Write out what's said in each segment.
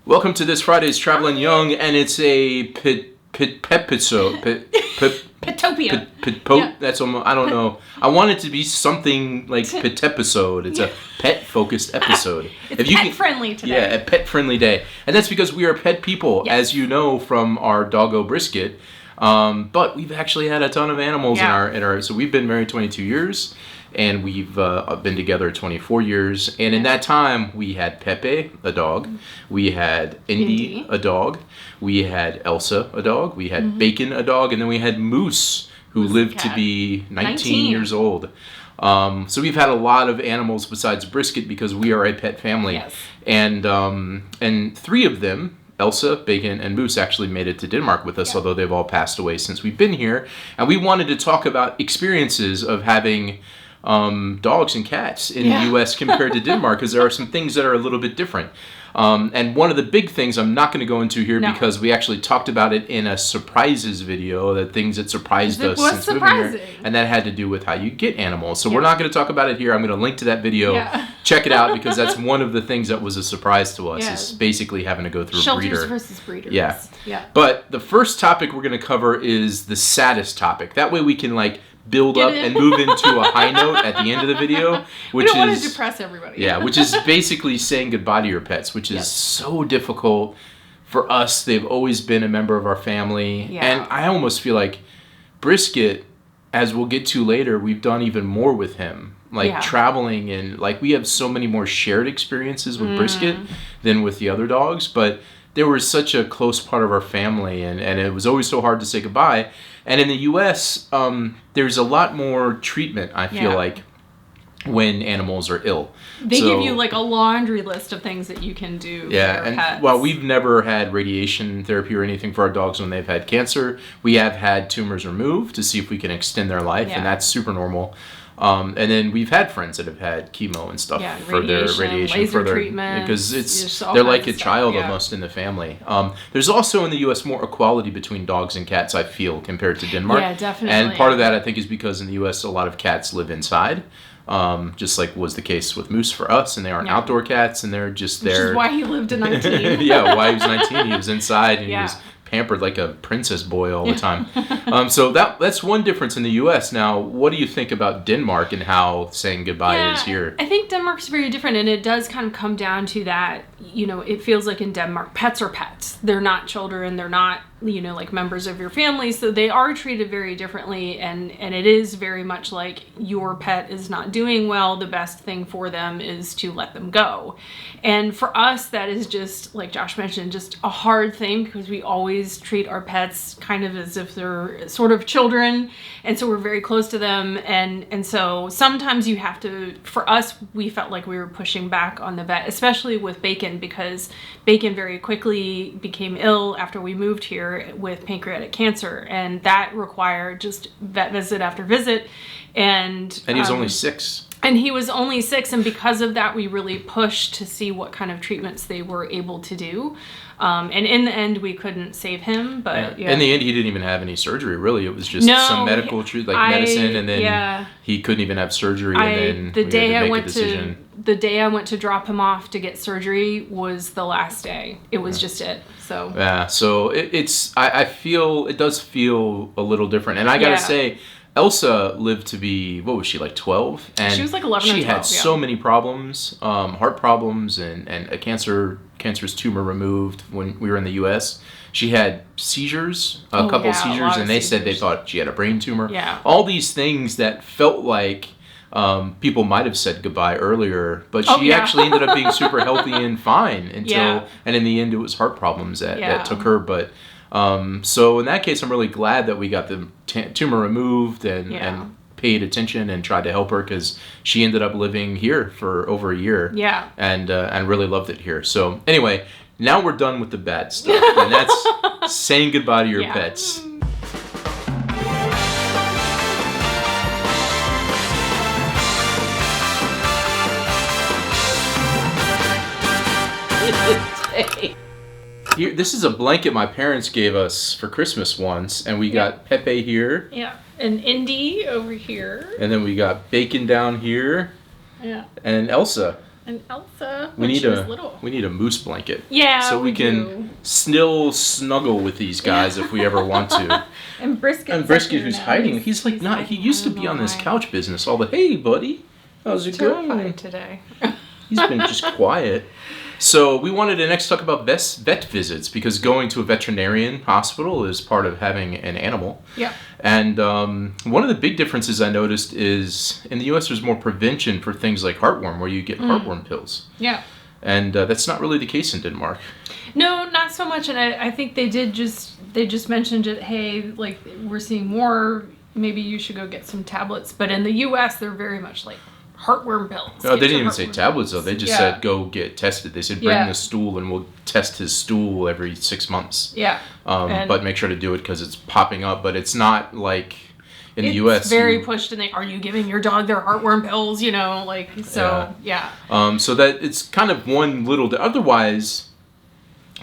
Welcome to this Friday's Traveling Young, and it's a petopia. That's almost, I don't know. I want it to be something like pet episode. It's a pet-focused episode. It's pet-friendly today. Yeah, a pet-friendly day. And that's because we are pet people, as you know from our doggo Brisket. But we've actually had a ton of animals in our. So we've been married 22 years. And we've been together 24 years. And in that time, we had Pepe, a dog. We had Indy, a dog. We had Elsa, a dog. We had Bacon, a dog. And then we had Moose, who lived to be 19 years old. So we've had a lot of animals besides Brisket because we are a pet family. Yes. And three of them, Elsa, Bacon, and Moose, actually made it to Denmark with us, although they've all passed away since we've been here. And we wanted to talk about experiences of having dogs and cats in the U.S. compared to Denmark, because there are some things that are a little bit different. And one of the big things I'm not going to go into here because we actually talked about it in a surprises video, the things that surprised us since moving here, and that had to do with how you get animals. So we're not going to talk about it here. I'm going to link to that video. Check it out, because that's one of the things that was a surprise to us, is basically having to go through a breeder. Shelters versus breeders. Yeah. But the first topic we're going to cover is the saddest topic. That way we can build up and move into a high note at the end of the video, which we don't want to depress everybody. Which is basically saying goodbye to your pets, which is so difficult for us. They've always been a member of our family, and I almost feel like Brisket, as we'll get to later, we've done even more with him, traveling, and we have so many more shared experiences with Brisket than with the other dogs, but they were such a close part of our family, and it was always so hard to say goodbye. And in the U.S., there's a lot more treatment, I feel like, when animals are ill. They give you a laundry list of things that you can do for your pets. While we've never had radiation therapy or anything for our dogs when they've had cancer, we have had tumors removed to see if we can extend their life, and that's super normal. And then we've had friends that have had chemo and stuff for their radiation, laser treatment, because they're like a child almost in the family. There's also in the U.S. more equality between dogs and cats, I feel, compared to Denmark. Yeah, definitely. And part of that, I think, is because in the U.S. a lot of cats live inside, just like was the case with Moose for us, and they aren't outdoor cats, and they're just there. Which is why he lived to 19. Why he was 19. He was inside, and he was pampered like a princess boy all the time. So that's one difference in the U.S. Now, what do you think about Denmark and how saying goodbye is here? I think Denmark's very different, and it does kind of come down to that, it feels like in Denmark, pets are pets. They're not children. They're not, members of your family. So they are treated very differently, and it is very much like your pet is not doing well. The best thing for them is to let them go. And for us, that is just, like Josh mentioned, just a hard thing, because we always treat our pets kind of as if they're sort of children, and so we're very close to them, and so sometimes you have to, for us, we felt like we were pushing back on the vet, especially with Bacon, because Bacon very quickly became ill after we moved here with pancreatic cancer, and that required just vet visit after visit, and he was only 6. And he was only 6, and because of that, we really pushed to see what kind of treatments they were able to do. And in the end, we couldn't save him, but in the end, he didn't even have any surgery, really. It was just some medical treatment, medicine, and then he couldn't even have surgery, and then we had to make a decision. The day I went to drop him off to get surgery was the last day. It was just it. So so I feel, it does feel a little different. And I gotta say, Elsa lived to be, what was she, 12? And she was 11 or 12, she had so many problems, heart problems, and a cancerous tumor removed when we were in the U.S. She had seizures, a couple of seizures, and they said they thought she had a brain tumor. All these things that felt like people might have said goodbye earlier, but she actually ended up being super healthy and fine until, and in the end, it was heart problems that took her. But so in that case, I'm really glad that we got the tumor removed and paid attention and tried to help her, because she ended up living here for over a year. And really loved it here. So anyway, now we're done with the bad stuff, and that's saying goodbye to your pets. Here, this is a blanket my parents gave us for Christmas once, and we got Pepe here. And Indy over here. And then we got Bacon down here. And Elsa. And Elsa, we when need she was little. we need a moose blanket. Yeah, so we can do. still snuggle with these guys if we ever want to. And Brisket, who's hiding. He's like not. He used to be on this couch business. All the hey, buddy, how's it going today? He's been just quiet. So we wanted to next talk about vet visits because going to a veterinarian hospital is part of having an animal. Yeah. And one of the big differences I noticed is in the U.S. there's more prevention for things like heartworm, where you get heartworm pills. Yeah. And that's not really the case in Denmark. No, not so much. And I think they just mentioned it. Hey, like we're seeing more. Maybe you should go get some tablets. But in the U.S. they're very much like heartworm pills. No, they didn't even say tablets though. They just said go get tested. They said bring the stool and we'll test his stool every 6 months. Yeah. But make sure to do it because it's popping up. But it's not like in the U.S. It's very pushed. And are you giving your dog their heartworm pills? You know, like so. Yeah. So that it's kind of one little. Otherwise,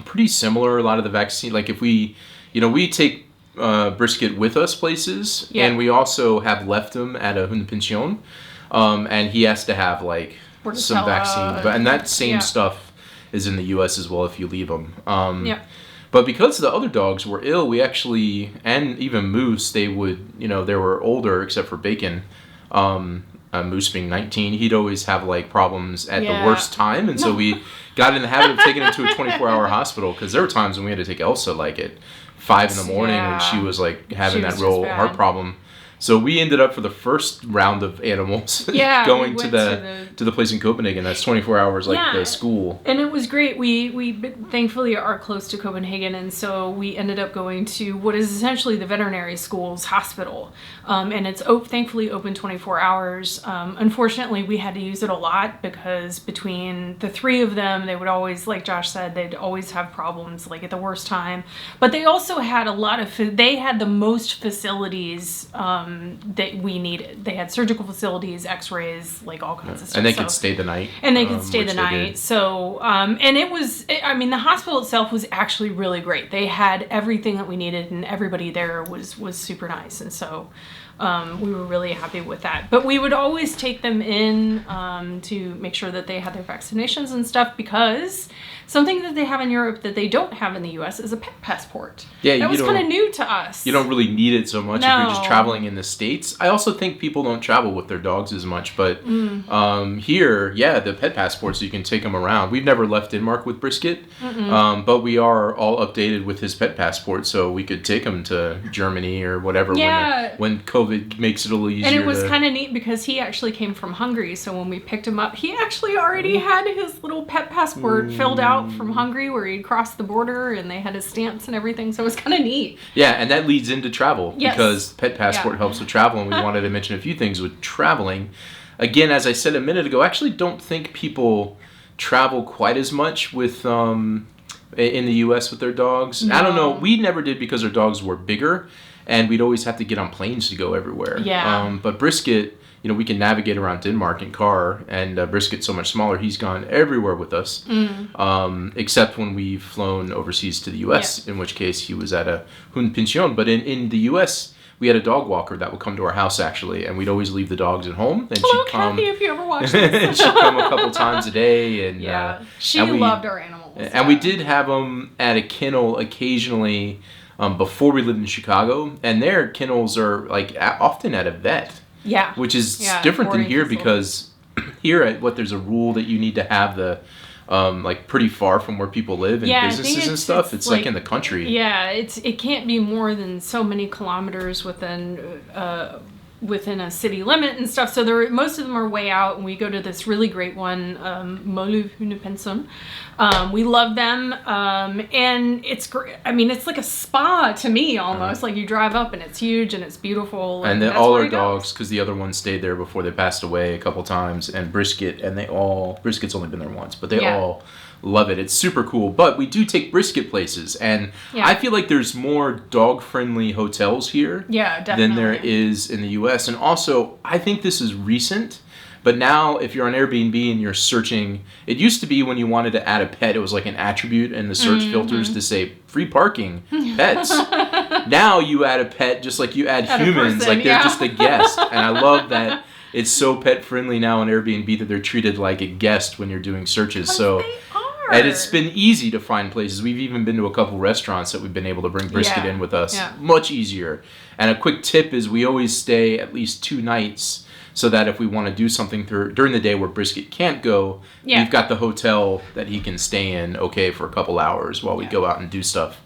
pretty similar. A lot of the vaccine, like if we take Brisket with us places, and we also have left him at a Hundepension. And he has to have like some vaccine, and that same stuff is in the U.S. as well if you leave him. But because the other dogs were ill, we actually, and even Moose, they would, they were older except for Bacon. Moose being 19, he'd always have like problems at the worst time, and so we got in the habit of taking him to a 24-hour hospital because there were times when we had to take Elsa like at 5 in the morning when she was like having that real heart problem. So we ended up for the first round of animals going to the place in Copenhagen. That's 24 hours like the school. And it was great. We thankfully are close to Copenhagen, and so we ended up going to what is essentially the veterinary school's hospital. And it's thankfully open 24 hours. Unfortunately, we had to use it a lot because between the three of them, they would always, like Josh said, they'd always have problems like at the worst time. But they also had they had the most facilities that we needed. They had surgical facilities, x-rays, like all kinds of stuff. And they could stay the night. And they could stay the night. So, and it was, the hospital itself was actually really great. They had everything that we needed and everybody there was super nice. And so we were really happy with that. But we would always take them in to make sure that they had their vaccinations and stuff because something that they have in Europe that they don't have in the U.S. is a pet passport. Yeah, that was kind of new to us. You don't really need it so much if you're just traveling in the States. I also think people don't travel with their dogs as much, but here, the pet passports, you can take them around. We've never left Denmark with Brisket, but we are all updated with his pet passport, so we could take him to Germany or whatever when COVID makes it a little easier. And it was kind of neat because he actually came from Hungary, so when we picked him up, he actually already had his little pet passport filled out from Hungary where he'd crossed the border and they had his stamps and everything, so it was kind of neat. Yeah, and that leads into travel because pet passport helps with travel, and we wanted to mention a few things with traveling. Again, as I said a minute ago, I actually don't think people travel quite as much with in the U.S. with their dogs. No. I don't know. We never did because our dogs were bigger, and we'd always have to get on planes to go everywhere. Yeah. But Brisket, we can navigate around Denmark in car, and Brisket's so much smaller, he's gone everywhere with us, except when we've flown overseas to the U.S., in which case he was at a Hundepension. But in the U.S., we had a dog walker that would come to our house, actually, and we'd always leave the dogs at home. And she'd come, Kathy, if you ever watch this. And she'd come a couple times a day. And she loved our animals. And we did have them at a kennel occasionally before we lived in Chicago, and their kennels are like often at a vet. Yeah. Which is different than here because here there's a rule that you need to have the like pretty far from where people live and businesses and stuff. It's like in the country. Yeah, it can't be more than so many kilometers within a city limit and stuff. So most of them are way out, and we go to this really great one, Molu Hundepension. We love them, and it's great. It's like a spa to me almost. Like you drive up and it's huge and it's beautiful. And then all our dogs, because the other ones stayed there before they passed away a couple times, and Brisket, and Brisket's only been there once, but they all love it. It's super cool. But we do take Brisket places, and I feel like there's more dog-friendly hotels here than there is in the U.S. And also, I think this is recent. But now, if you're on Airbnb and you're searching, it used to be when you wanted to add a pet, it was like an attribute in the search filters to say free parking, pets. Now you add a pet just like you add humans, like they're just a guest. And I love that it's so pet friendly now on Airbnb that they're treated like a guest when you're doing searches. So they are. and it's been easy to find places. We've even been to a couple restaurants that we've been able to bring brisket in with us. Yeah. Much easier. And a quick tip is we always stay at least 2 nights so that if we want to do something during the day where brisket can't go, we've got the hotel that he can stay in for a couple hours while we go out and do stuff.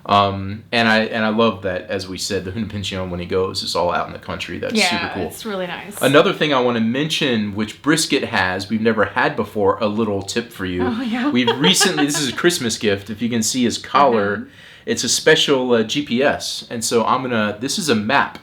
And I love that, as we said, the Huna Pension, when he goes, is all out in the country. That's super cool. It's really nice. Another thing I want to mention, which brisket has, we've never had before, a little tip for you. Oh, yeah. We've recently, this is a Christmas gift. If you can see his collar, it's a special GPS. And so this is a map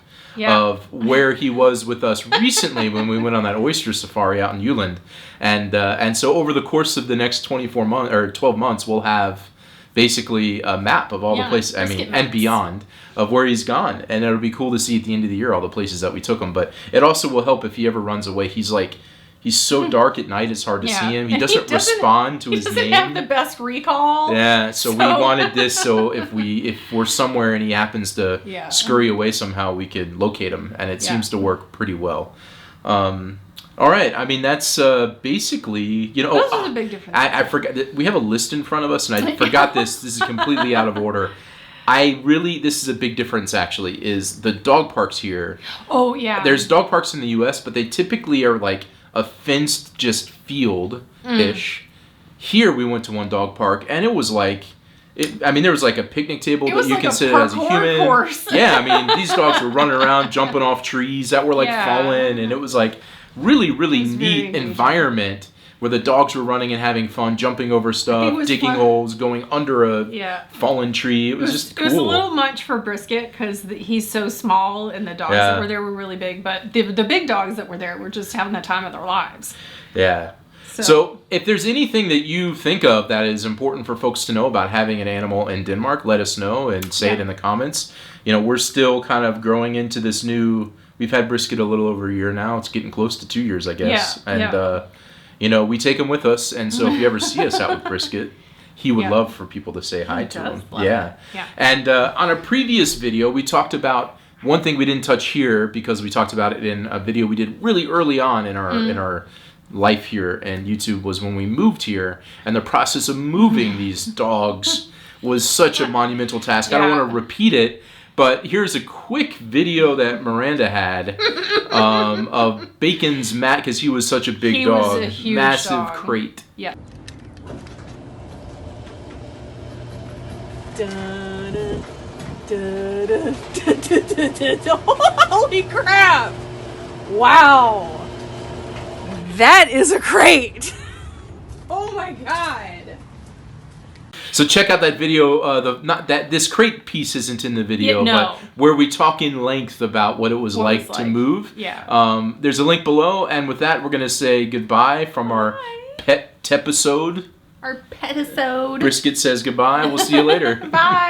of where he was with us recently when we went on that oyster safari out in Uland. And so over the course of the next 24 months or 12 months, we'll have basically a map of all the places, and beyond, of where he's gone. And it'll be cool to see at the end of the year all the places that we took him. But it also will help if he ever runs away. He's so dark at night, it's hard to see him. He doesn't respond to his name. He doesn't have the best recall. Yeah, so we wanted this so if we're somewhere and he happens to scurry away somehow, we could locate him. And it seems to work pretty well. All right, that's basically, Those are the big differences. I forgot that we have a list in front of us, and I forgot this. This is completely out of order. This is a big difference, actually, is the dog parks here. Oh, yeah. There's dog parks in the U.S., but they typically are like a fenced just field-ish. Here we went to one dog park, and it was like... there was like a picnic table that you can sit as a human. Course. Yeah, these dogs were running around, jumping off trees that were falling, and it was like... really neat environment where the dogs were running and having fun, jumping over stuff, digging holes, going under a fallen tree. It was just cool. It was a little much for Brisket because he's so small and the dogs that were there were really big, but the big dogs that were there were just having the time of their lives. Yeah. So if there's anything that you think of that is important for folks to know about having an animal in Denmark, let us know and say it in the comments. We're still kind of growing into this new... We've had Brisket a little over a year now. It's getting close to 2 years, I guess. We take him with us. And so if you ever see us out with Brisket, he would love for people to say hi to him. Yeah. And on a previous video, we talked about one thing we didn't touch here because we talked about it in a video we did really early on in our life here and YouTube, was when we moved here. And the process of moving these dogs was such a monumental task. I don't want to repeat it. But here's a quick video that Miranda had of Bacon's because he was such a big dog. He was a huge massive crate. Yeah. Holy crap! Wow. That is a crate. Oh my god. So check out that video. This crate piece isn't in the video, but where we talk in length about what it was like to move. Yeah. There's a link below, and with that, we're gonna say goodbye from our pet episode. Our pet episode. Brisket says goodbye. We'll see you later. Bye.